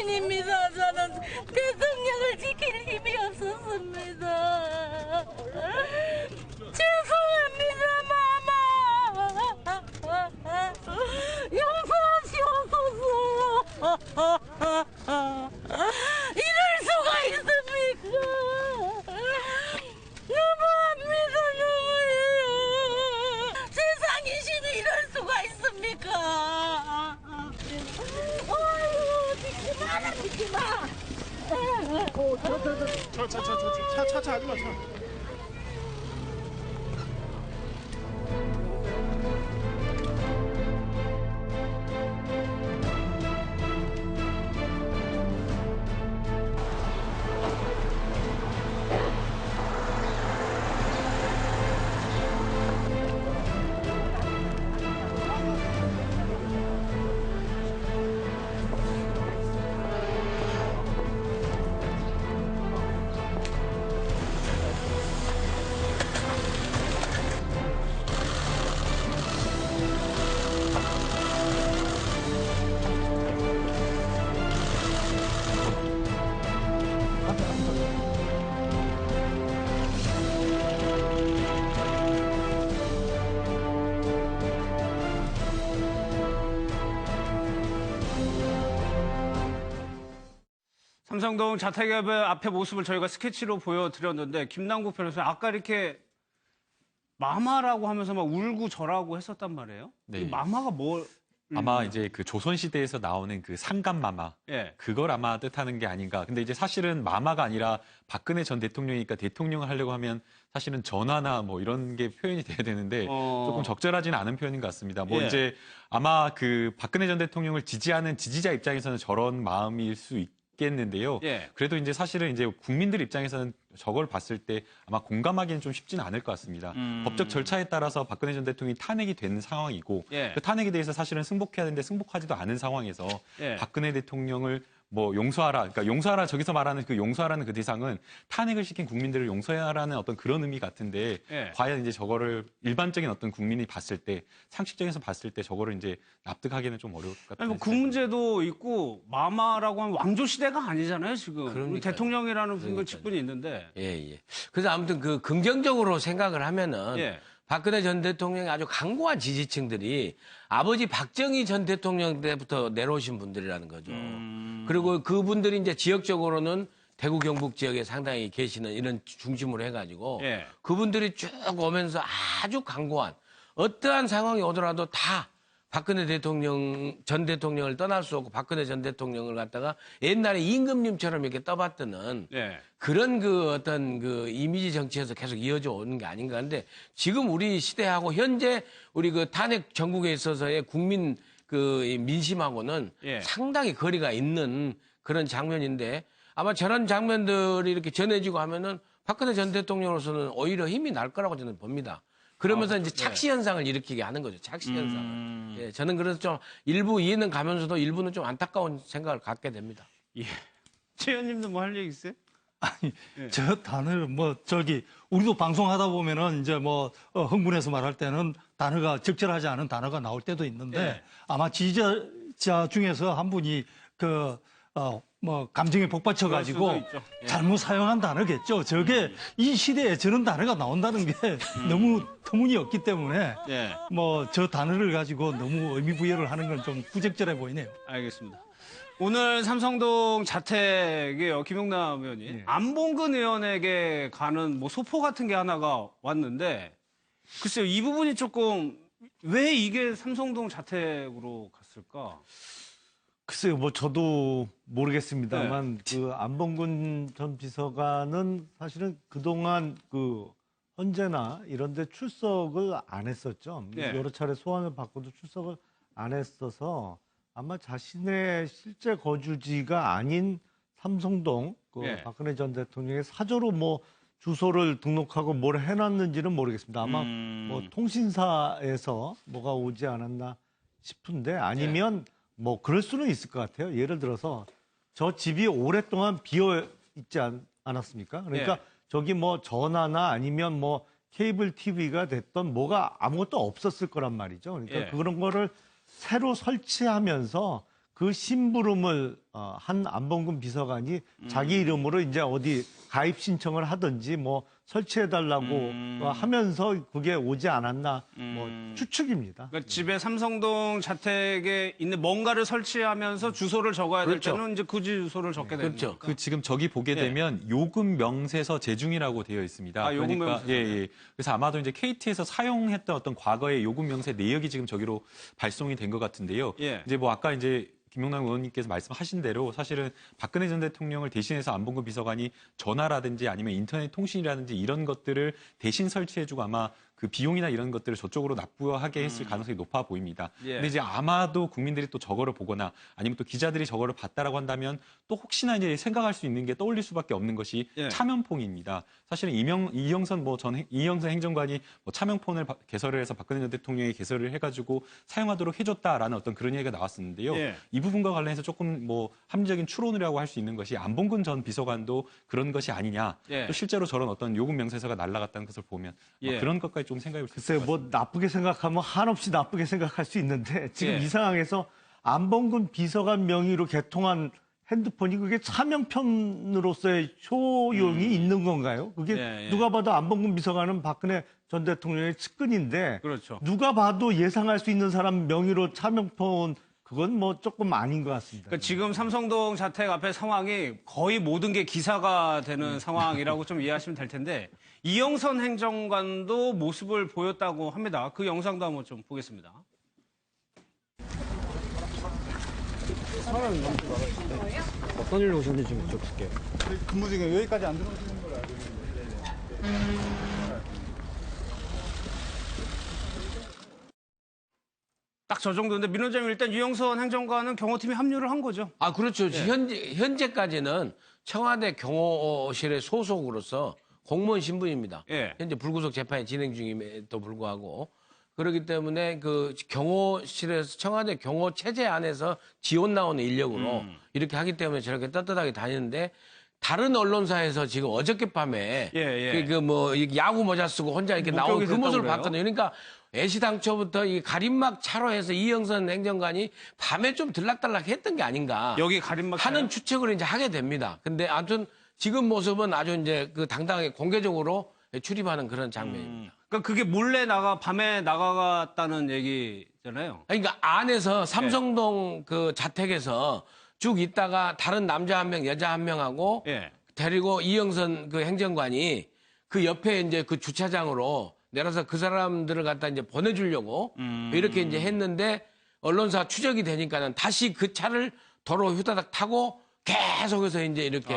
국민입니다. 저는 대통령을 지킬 힘이 없었습니다. 죄송합니다, 마마. 용서하시옵소서. 이럴 수가 있습니까? 너무합니다, 너무해요. 세상이 신이 이럴 수가 있습니까? 어휴, 믿지 마라, 믿지 마. 차차 하지 마, 차. 삼성동 자택의 앞에 모습을 저희가 스케치로 보여드렸는데 김남국 변호사님 아까 이렇게 마마라고 하면서 막 울고 절하고 했었단 말이에요. 네. 이 마마가 뭘? 아마 이제 그 조선시대에서 나오는 그 상감마마. 예. 그걸 아마 뜻하는 게 아닌가. 근데 이제 사실은 마마가 아니라 박근혜 전 대통령이니까 대통령을 하려고 하면 사실은 전화나 뭐 이런 게 표현이 돼야 되는데 조금 적절하지는 않은 표현인 것 같습니다. 뭐 예. 이제 아마 그 박근혜 전 대통령을 지지하는 지지자 입장에서는 저런 마음일 수 있겠는데요. 예. 그래도 이제 사실은 이제 국민들 입장에서는 저걸 봤을 때 아마 공감하기는 좀 쉽지는 않을 것 같습니다. 법적 절차에 따라서 박근혜 전 대통령이 탄핵이 된 상황이고 예. 그 탄핵에 대해서 사실은 승복해야 되는데 승복하지도 않은 상황에서 예. 박근혜 대통령을 뭐 용서하라, 그러니까 용서하라 저기서 말하는 그 용서하라는 그 대상은 탄핵을 시킨 국민들을 용서하라는 어떤 그런 의미 같은데 예. 과연 이제 저거를 일반적인 어떤 국민이 봤을 때 상식적에서 봤을 때 저거를 이제 납득하기는 좀 어려울 것 같아요. 아니, 뭐그 문제도 있고 마마라고 하면 왕조 시대가 아니잖아요 지금. 그러니까요. 대통령이라는 분들 직분이 있는데. 예. 그래서 아무튼 그 긍정적으로 생각을 하면은 예. 박근혜 전 대통령의 아주 강고한 지지층들이 아버지 박정희 전 대통령 때부터 내려오신 분들이라는 거죠. 그리고 그분들이 이제 지역적으로는 대구 경북 지역에 상당히 계시는 이런 중심으로 해가지고 예. 그분들이 쭉 오면서 아주 강고한 어떠한 상황이 오더라도 다 박근혜 전 대통령을 떠날 수 없고 박근혜 전 대통령을 갖다가 옛날에 임금님처럼 이렇게 떠받드는 예. 그런 그 어떤 그 이미지 정치에서 계속 이어져 오는 게 아닌가 하는데 지금 우리 시대하고 현재 우리 그 탄핵 전국에 있어서의 국민 그 민심하고는 예. 상당히 거리가 있는 그런 장면인데 아마 저런 장면들이 이렇게 전해지고 하면은 박근혜 전 대통령으로서는 오히려 힘이 날 거라고 저는 봅니다. 그러면서 이제 착시 현상을 일으키게 하는 거죠. 착시 현상을. 예, 저는 그래서 좀 일부 이해는 가면서도 일부는 좀 안타까운 생각을 갖게 됩니다. 예. 최 의원님도 뭐 할 얘기 있어요? 아니, 예. 저 단어를 우리도 방송하다 보면은 이제 흥분해서 말할 때는 단어가 적절하지 않은 단어가 나올 때도 있는데 예. 아마 지지자 중에서 한 분이 감정에 복받쳐가지고 그럴 수도 있죠. 예. 잘못 사용한 단어겠죠. 저게 이 시대에 저런 단어가 나온다는 게 너무 터무니없기 때문에 예. 저 단어를 가지고 너무 의미 부여를 하는 건 좀 부적절해 보이네요. 알겠습니다. 오늘 삼성동 자택에요, 김용남 의원이 예. 안봉근 의원에게 가는 뭐 소포 같은 게 하나가 왔는데 글쎄요, 이 부분이 조금 왜 이게 삼성동 자택으로 갔을까? 글쎄요, 저도 모르겠습니다만, 그 안봉근 전 비서관은 사실은 그동안 헌재나 이런 데 출석을 안 했었죠. 네. 여러 차례 소환을 받고도 출석을 안 했어서 아마 자신의 실제 거주지가 아닌 삼성동, 네. 박근혜 전 대통령의 사저로 주소를 등록하고 뭘 해놨는지는 모르겠습니다. 아마 통신사에서 뭐가 오지 않았나 싶은데 아니면 그럴 수는 있을 것 같아요. 예를 들어서 저 집이 오랫동안 비어 있지 않았습니까? 그러니까 저기 전화나 아니면 케이블 TV가 됐던 뭐가 아무것도 없었을 거란 말이죠. 그러니까 그런 거를 새로 설치하면서 그 심부름을 한 안봉근 비서관이 자기 이름으로 이제 어디 가입 신청을 하든지 뭐 설치해달라고 하면서 그게 오지 않았나 뭐 추측입니다. 그러니까 집에 삼성동 자택에 있는 뭔가를 설치하면서 주소를 적어야 될 그렇죠. 때는 이제 굳이 주소를 적게 되는 그렇죠. 거니까. 그 지금 저기 보게 예. 되면 요금 명세서 제중이라고 되어 있습니다. 아, 요금 명세서. 예. 그래서 아마도 이제 KT에서 사용했던 어떤 과거의 요금 명세 내역이 지금 저기로 발송이 된 것 같은데요. 예. 이제 뭐 아까 이제 김용남 의원님께서 말씀하신 대로 사실은 박근혜 전 대통령을 대신해서 안봉근 비서관이 전화라든지 아니면 인터넷 통신이라든지 이런 것들을 대신 설치해주고 아마 그 비용이나 이런 것들을 저쪽으로 납부하게 했을 가능성이 높아 보입니다. 예. 근데 이제 아마도 국민들이 또 저거를 보거나 아니면 또 기자들이 저거를 봤다라고 한다면 또 혹시나 이제 생각할 수 있는 게 떠올릴 수밖에 없는 것이 예. 차명폰입니다. 사실은 이영선 행정관이 뭐 차명폰을 개설을 해서 박근혜 전 대통령이 개설을 해가지고 사용하도록 해줬다라는 어떤 그런 얘기가 나왔었는데요. 예. 이 부분과 관련해서 조금 뭐 합리적인 추론이라고 할 수 있는 것이 안봉근 전 비서관도 그런 것이 아니냐. 예. 또 실제로 저런 어떤 요금 명세서가 날라갔다는 것을 보면 예. 그런 것까지 좀 생각해 볼 수 있을 글쎄요, 것 뭐 같습니다. 나쁘게 생각하면 한없이 나쁘게 생각할 수 있는데 지금 예. 이 상황에서 안봉근 비서관 명의로 개통한 핸드폰이 그게 차명편으로서의 효용이 있는 건가요? 그게 예, 예. 누가 봐도 안봉근 비서관은 박근혜 전 대통령의 측근인데 그렇죠. 누가 봐도 예상할 수 있는 사람 명의로 차명폰 그건 뭐 조금 아닌 것 같습니다. 그러니까 지금 삼성동 자택 앞에 상황이 거의 모든 게 기사가 되는 상황이라고 좀 이해하시면 될 텐데 이영선 행정관도 모습을 보였다고 합니다. 그 영상도 한번 좀 보겠습니다. 어떤 일로 오셨는지 좀 여쭤볼게요. 근무 중에 여기까지 안 들어오시는 걸 알고 있는데. 딱 저 정도인데 민 원장님 일단 이영선 행정관은 경호팀에 합류를 한 거죠. 아, 그렇죠. 현재까지는 청와대 경호실의 소속으로서 공무원 신분입니다. 예. 현재 불구속 재판이 진행 중임에도 불구하고 그렇기 때문에 그 경호실에서 청와대 경호 체제 안에서 지원 나오는 인력으로 이렇게 하기 때문에 저렇게 떳떳하게 다니는데 다른 언론사에서 지금 어저께 밤에 예. 그 뭐 야구 모자 쓰고 혼자 이렇게 나온 목격이 그 모습을 됐다고 봤거든요. 그러니까 애시당초부터 이 가림막 차로 해서 이영선 행정관이 밤에 좀 들락달락 했던 게 아닌가 여기 가림막 하는 추측을 이제 하게 됩니다. 근데 아무튼 지금 모습은 아주 이제 그 당당하게 공개적으로 출입하는 그런 장면입니다. 그러니까 그게 몰래 밤에 나가갔다는 얘기잖아요. 그러니까 안에서 삼성동 그 자택에서 쭉 있다가 다른 남자 한 명, 여자 한 명하고 예. 데리고 이영선 그 행정관이 그 옆에 이제 그 주차장으로 내려서 그 사람들을 갖다 이제 보내주려고 이렇게 이제 했는데 언론사 추적이 되니까는 다시 그 차를 도로 후다닥 타고 계속해서 이제 이렇게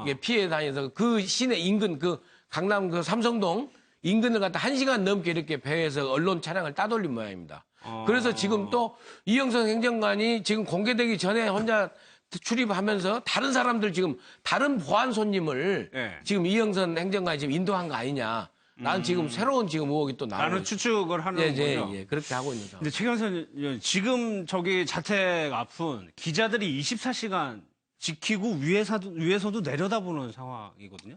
이게 피해 다녀서 그 시내 인근 그 강남 그 삼성동 인근을 갖다 1시간 넘게 이렇게 배에서 언론 차량을 따돌린 모양입니다. 그래서 지금 또 이영선 행정관이 지금 공개되기 전에 혼자 출입하면서 다른 사람들 지금 다른 보안 손님을 예. 지금 이영선 행정관이 지금 인도한 거 아니냐. 나는 지금 새로운 지금 의혹이 또 나오고 라는 추측을 하는 거죠. 예, 그렇게 하고 있는 상황. 근데 최경선 의원, 지금 저기 자택 앞은 기자들이 24시간 지키고 위에서도 내려다보는 상황이거든요.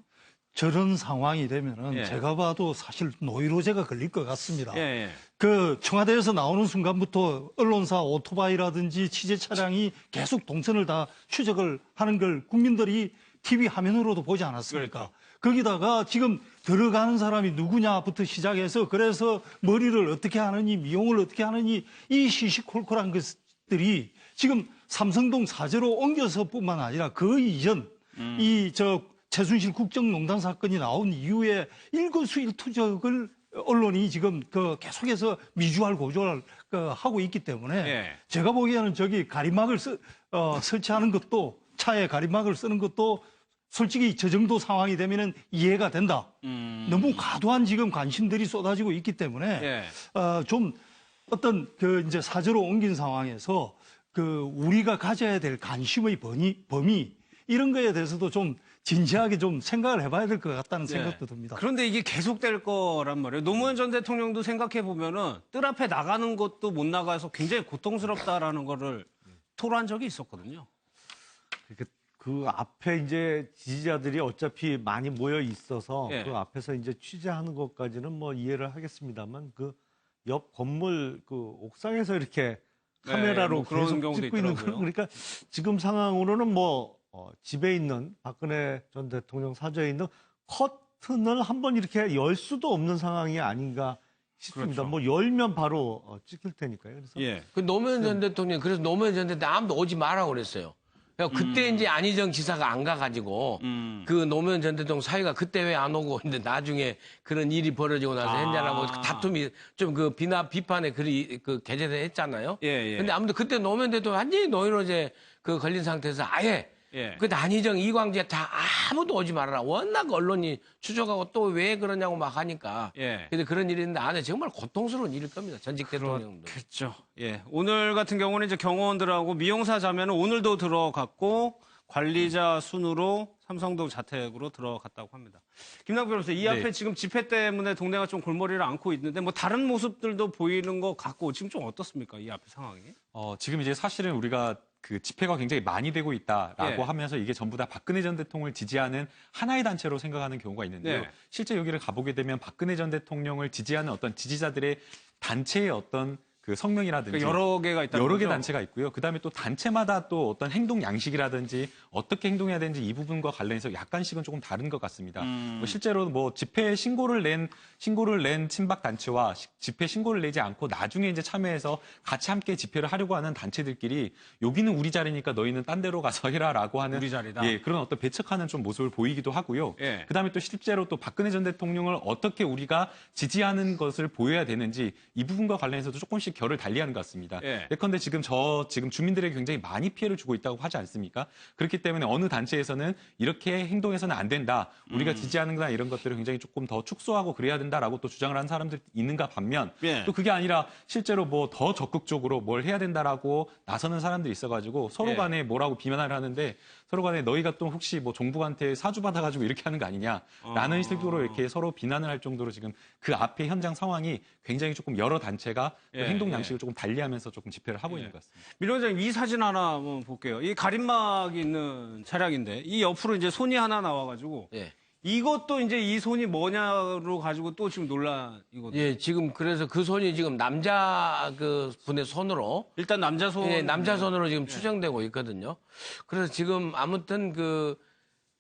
저런 상황이 되면은 예. 제가 봐도 사실 노이로제가 걸릴 것 같습니다. 예. 그 청와대에서 나오는 순간부터 언론사 오토바이라든지 취재 차량이 계속 동선을 다 추적을 하는 걸 국민들이 TV 화면으로도 보지 않았습니까? 그렇죠. 거기다가 지금 들어가는 사람이 누구냐부터 시작해서 그래서 머리를 어떻게 하느니 미용을 어떻게 하느니 이 시시콜콜한 것들이 지금 삼성동 사저로 옮겨서뿐만 아니라 그 이전 최순실 국정농단 사건이 나온 이후에 일거수일투족을 언론이 지금 그 계속해서 미주알 고주알 하고 있기 때문에 예. 제가 보기에는 저기 가림막을 설치하는 것도 차에 가림막을 쓰는 것도 솔직히 저 정도 상황이 되면은 이해가 된다. 너무 과도한 지금 관심들이 쏟아지고 있기 때문에 예. 좀 어떤 그 이제 사저로 옮긴 상황에서 그 우리가 가져야 될 관심의 범위 이런 거에 대해서도 좀 진지하게 좀 생각을 해봐야 될 것 같다는 생각도 듭니다. 그런데 이게 계속될 거란 말이에요. 노무현 전 대통령도 생각해 보면은 뜰 앞에 나가는 것도 못 나가서 굉장히 고통스럽다라는 거를 토로한 적이 있었거든요. 그 앞에 이제 지지자들이 어차피 많이 모여 있어서 예. 그 앞에서 이제 취재하는 것까지는 뭐 이해를 하겠습니다만 그 옆 건물 그 옥상에서 이렇게 카메라로 뭐 그런 계속 경우도 찍고 있는 있더라고요. 거. 그러니까 지금 상황으로는 뭐 집에 있는 박근혜 전 대통령 사저에 있는 커튼을 한번 이렇게 열 수도 없는 상황이 아닌가 싶습니다. 그렇죠. 뭐 열면 바로 찍힐 테니까요. 그래서 예. 그 노무현 전 대통령 그래서 노무현 전 대통령 아무도 오지 마라고 그랬어요. 그때 이제 안희정 지사가 안 가가지고 그 노무현 전 대통령 사위가 그때 왜 안 오고 근데 나중에 그런 일이 벌어지고 나서 했냐라고 그 다툼이 좀 그 비판의 글이 그 게재됐잖아요. 예, 예. 근데 아무튼 그때 노무현 대통령 완전히 노이로제 그 걸린 상태에서 아예 예. 그 안희정, 이광재 다 아무도 오지 말아라. 워낙 언론이 추적하고 또 왜 그러냐고 막 하니까. 예. 근데 그런 일이 있는데 안에 정말 고통스러운 일일 겁니다. 전직 대통령도. 그렇죠. 예. 오늘 같은 경우는 이제 경호원들하고 미용사 자매는 오늘도 들어갔고 관리자 순으로 삼성동 자택으로 들어갔다고 합니다. 김남국 변호사, 이 앞에 지금 집회 때문에 동네가 좀 골머리를 앓고 있는데 뭐 다른 모습들도 보이는 것 같고 지금 좀 어떻습니까? 이 앞에 상황이? 지금 이제 사실은 우리가 그 집회가 굉장히 많이 되고 있다라고 예. 하면서 이게 전부 다 박근혜 전 대통령을 지지하는 하나의 단체로 생각하는 경우가 있는데요. 네. 실제 여기를 가보게 되면 박근혜 전 대통령을 지지하는 어떤 지지자들의 단체의 어떤 그 성명이라든지 그러니까 여러 개가 있다는 여러 개 거죠? 단체가 있고요. 그다음에 또 단체마다 또 어떤 행동 양식이라든지 어떻게 행동해야 되는지 이 부분과 관련해서 약간씩은 조금 다른 것 같습니다. 뭐 실제로 뭐 집회 신고를 낸 친박 단체와 집회 신고를 내지 않고 나중에 이제 참여해서 같이 함께 집회를 하려고 하는 단체들끼리 여기는 우리 자리니까 너희는 딴 데로 가서 해라라고 하는 우리 자리다. 예, 그런 어떤 배척하는 좀 모습을 보이기도 하고요. 예. 그다음에 또 실제로 또 박근혜 전 대통령을 어떻게 우리가 지지하는 것을 보여야 되는지 이 부분과 관련해서도 조금씩 결을 달리하는 것 같습니다. 예. 예컨대 지금 주민들에게 굉장히 많이 피해를 주고 있다고 하지 않습니까? 그렇기 때문에 어느 단체에서는 이렇게 행동해서는 안 된다. 우리가 지지하는 거나 이런 것들을 굉장히 조금 더 축소하고 그래야 된다라고 또 주장을 하는 사람들 있는가 반면 예. 또 그게 아니라 실제로 뭐 더 적극적으로 뭘 해야 된다라고 나서는 사람들이 있어가지고 서로 예. 간에 뭐라고 비난을 하는데 서로 간에 너희가 또 혹시 뭐 정부한테 사주 받아가지고 이렇게 하는 거 아니냐라는 식으로 이렇게 서로 비난을 할 정도로 지금 그 앞에 현장 상황이 굉장히 조금 여러 단체가 예, 행동 양식을 조금 달리하면서 조금 집회를 하고 있는 것 같습니다. 민 원장님, 이 사진 하나 한번 볼게요. 이 가림막이 있는 차량인데 이 옆으로 이제 손이 하나 나와가지고 예. 이것도 이제 이 손이 뭐냐로 가지고 또 지금 논란이거든요. 예, 지금 그래서 그 손이 지금 남자 그 분의 손으로 일단 남자 손. 예, 남자 손으로 지금 추정되고 있거든요. 그래서 지금 아무튼 그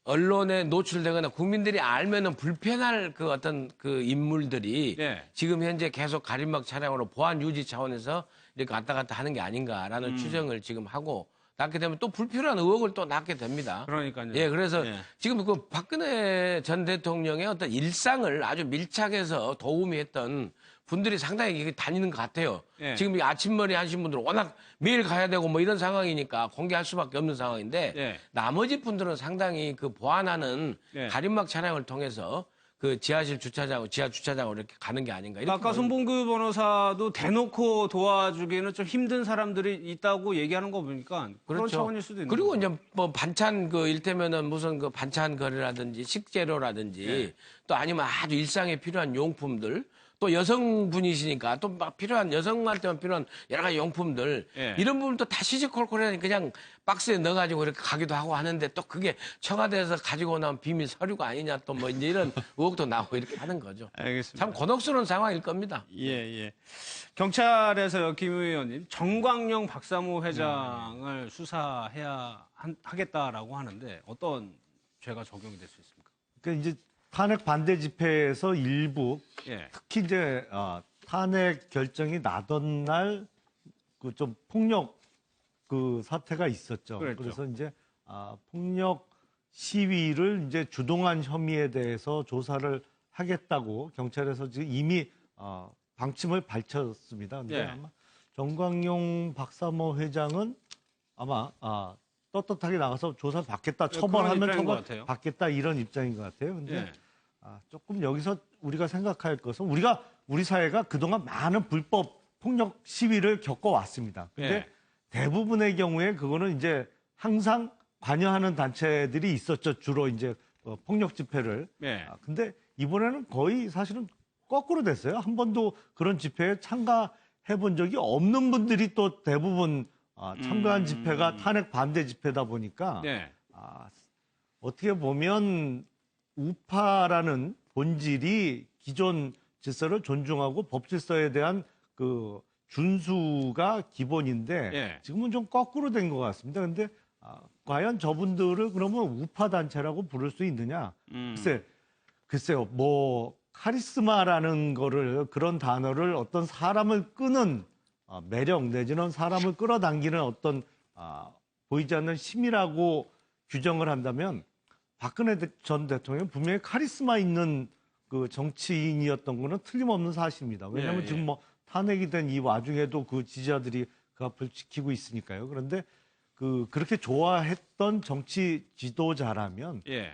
언론에 노출되거나 국민들이 알면은 불편할 그 어떤 그 인물들이 예. 지금 현재 계속 가림막 차량으로 보안 유지 차원에서 이렇게 왔다 갔다 하는 게 아닌가라는 추정을 지금 하고 낳게 되면 또 불필요한 의혹을 또 낳게 됩니다. 그러니까요. 예, 그래서 예. 지금 그 박근혜 전 대통령의 어떤 일상을 아주 밀착해서 도우미 했던 분들이 상당히 다니는 것 같아요. 예. 지금 이 아침머리 하신 분들은 워낙 매일 가야 되고 뭐 이런 상황이니까 공개할 수밖에 없는 상황인데 예. 나머지 분들은 상당히 그 보완하는 예. 가림막 차량을 통해서 그 지하 주차장으로 이렇게 가는 게 아닌가. 이렇게 아까 보여요. 손봉규 변호사도 대놓고 도와주기에는 좀 힘든 사람들이 있다고 얘기하는 거 보니까 그런 차원일 수도 있는 그리고 거죠. 이제 뭐 반찬 그 일테면은 무슨 그 반찬 거래라든지 식재료라든지 예. 또 아니면 아주 일상에 필요한 용품들 또 여성분이시니까 또 막 필요한 여성한테만 필요한 여러 가지 용품들 예. 이런 부분도 다 시시콜콜하니 그냥 박스에 넣어가지고 이렇게 가기도 하고 하는데 또 그게 청와대에서 가지고 나온 비밀 서류가 아니냐 또 뭐 이제 이런 의혹도 나오고 이렇게 하는 거죠. 알겠습니다. 참 곤혹스러운 상황일 겁니다. 예, 예. 경찰에서요, 김 의원님, 정광용 박사모 회장을 하겠다라고 하는데 어떤 죄가 적용이 될 수 있습니까? 그러니까 이제 탄핵 반대 집회에서 일부 예. 특히 이제 탄핵 결정이 나던 날 그 좀 폭력 그 사태가 있었죠. 그랬죠. 그래서 이제 폭력 시위를 이제 주동한 혐의에 대해서 조사를 하겠다고 경찰에서 지금 이미 방침을 밝혔습니다. 근데 예. 아마 정광용 박사모 회장은 아마 떳떳하게 나가서 조사 받겠다, 그런 처벌하면 입장인 것 처벌 같아요. 받겠다 이런 입장인 것 같아요. 근데 예. 조금 여기서 우리가 생각할 것은 우리 사회가 그동안 많은 불법 폭력 시위를 겪어왔습니다. 근데 예. 대부분의 경우에 그거는 이제 항상 관여하는 단체들이 있었죠. 주로 이제 폭력 집회를. 예. 근데 이번에는 거의 사실은 거꾸로 됐어요. 한 번도 그런 집회에 참가해 본 적이 없는 분들이 또 대부분 참가한 집회가 탄핵 반대 집회다 보니까 예. 어떻게 보면 우파라는 본질이 기존 질서를 존중하고 법 질서에 대한 그 준수가 기본인데 예. 지금은 좀 거꾸로 된 것 같습니다. 근데 과연 저분들을 그러면 우파 단체라고 부를 수 있느냐? 글쎄요. 뭐 카리스마라는 거를 그런 단어를 어떤 사람을 끄는 매력 내지는 사람을 끌어당기는 어떤 보이지 않는 힘이라고 규정을 한다면 박근혜 전 대통령 분명히 카리스마 있는 그 정치인이었던 거는 틀림없는 사실입니다. 왜냐하면 예. 지금 뭐 탄핵이 된 이 와중에도 그 지지자들이 그 앞을 지키고 있으니까요. 그런데 그렇게 좋아했던 정치 지도자라면 예.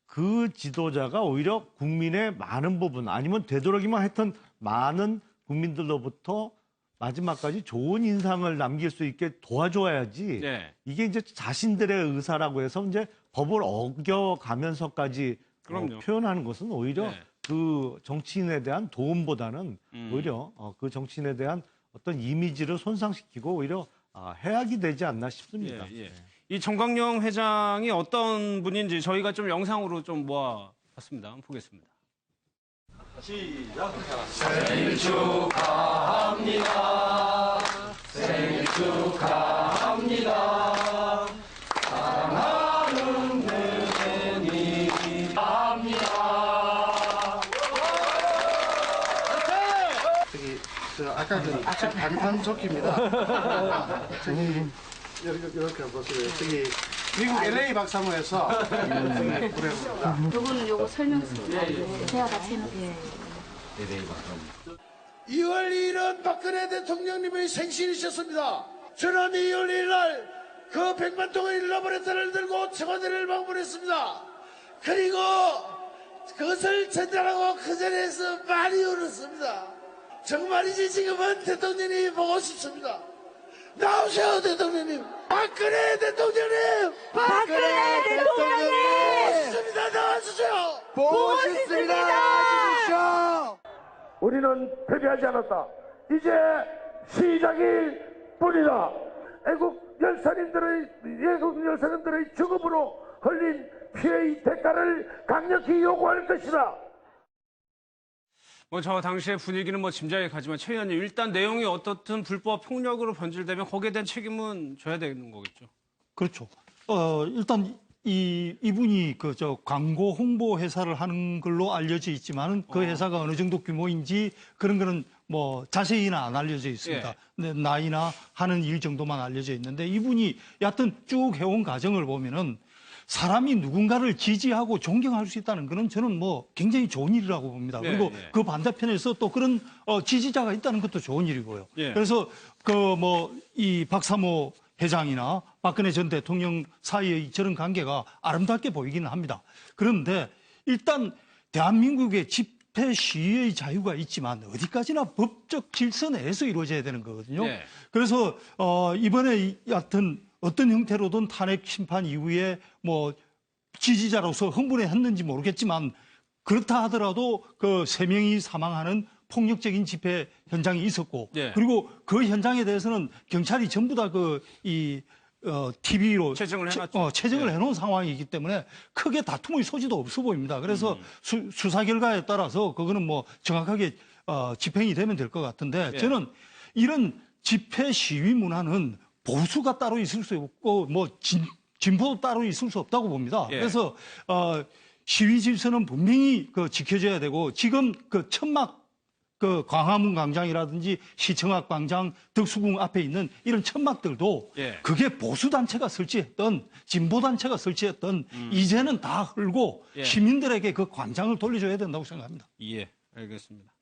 그 지도자가 오히려 국민의 많은 부분 아니면 되도록이면 하여튼 많은 국민들로부터 마지막까지 좋은 인상을 남길 수 있게 도와줘야지 예. 이게 이제 자신들의 의사라고 해서 이제 법을 어겨가면서까지 그럼요. 표현하는 것은 오히려 네. 그 정치인에 대한 도움보다는 오히려 그 정치인에 대한 어떤 이미지를 손상시키고 오히려 해악이 되지 않나 싶습니다. 예, 예. 이 정광영 회장이 어떤 분인지 저희가 좀 영상으로 좀 모아봤습니다. 한번 보겠습니다. 아까 그 방탄조끼입니다. 저기 이렇게 보세요. 저기 미국 LA 박사모에서 보내봅니다. 요거는 요거 설명서. 제가 같이 해놓을게요. 2월 2일은 박근혜 대통령님의 생신이셨습니다. 저는 2월 2일 날 그 100만 통의 러브레터를 들고 청와대를 방문했습니다. 그리고 그것을 전달하고 그 자리에서 많이 울었습니다. 정말이지 지금은 대통령님 보고 싶습니다. 나오세요 대통령님. 박근혜 대통령님. 박근혜 대통령님! 보고 싶습니다. 나와주세요. 보고 싶습니다! 우리는 패배하지 않았다. 이제 시작일 뿐이다. 애국 열사님들의 죽음으로 흘린 피해의 대가를 강력히 요구할 것이다. 뭐 저 당시의 분위기는 뭐 짐작이 가지만 최 의원님 일단 내용이 어떻든 불법 폭력으로 변질되면 거기에 대한 책임은 져야 되는 거겠죠. 그렇죠. 일단 이분이 광고 홍보 회사를 하는 걸로 알려져 있지만은 그 회사가 어느 정도 규모인지 그런 거는 뭐 자세히는 안 알려져 있습니다. 예. 근데 나이나 하는 일 정도만 알려져 있는데 이분이 여하튼 쭉 해온 과정을 보면은 사람이 누군가를 지지하고 존경할 수 있다는 거는 저는 뭐 굉장히 좋은 일이라고 봅니다. 예, 그리고 예. 그 반대편에서 또 그런 지지자가 있다는 것도 좋은 일이고요. 예. 그래서 이 박사모 회장이나 박근혜 전 대통령 사이의 저런 관계가 아름답게 보이기는 합니다. 그런데 일단 대한민국의 집회 시위의 자유가 있지만 어디까지나 법적 질서 내에서 이루어져야 되는 거거든요. 네. 그래서 이번에 여하튼 어떤 형태로든 탄핵 심판 이후에 뭐 지지자로서 흥분했는지 모르겠지만 그렇다 하더라도 그 3명이 사망하는 폭력적인 집회 현장이 있었고 예. 그리고 그 현장에 대해서는 경찰이 전부 다 TV로 채증을 해놨죠. 채증을 예. 해놓은 상황이기 때문에 크게 다툼의 소지도 없어 보입니다. 그래서 수사 결과에 따라서 그거는 뭐 정확하게 집행이 되면 될 것 같은데 예. 저는 이런 집회 시위 문화는 보수가 따로 있을 수 없고 뭐 진보도 따로 있을 수 없다고 봅니다. 예. 그래서 시위 질서는 분명히 지켜져야 되고 지금 천막 광화문 광장이라든지 시청각 광장, 덕수궁 앞에 있는 이런 천막들도 예. 그게 보수 단체가 설치했던 진보 단체가 설치했던 이제는 다 헐고 예. 시민들에게 그 광장을 돌려줘야 된다고 생각합니다. 예, 알겠습니다.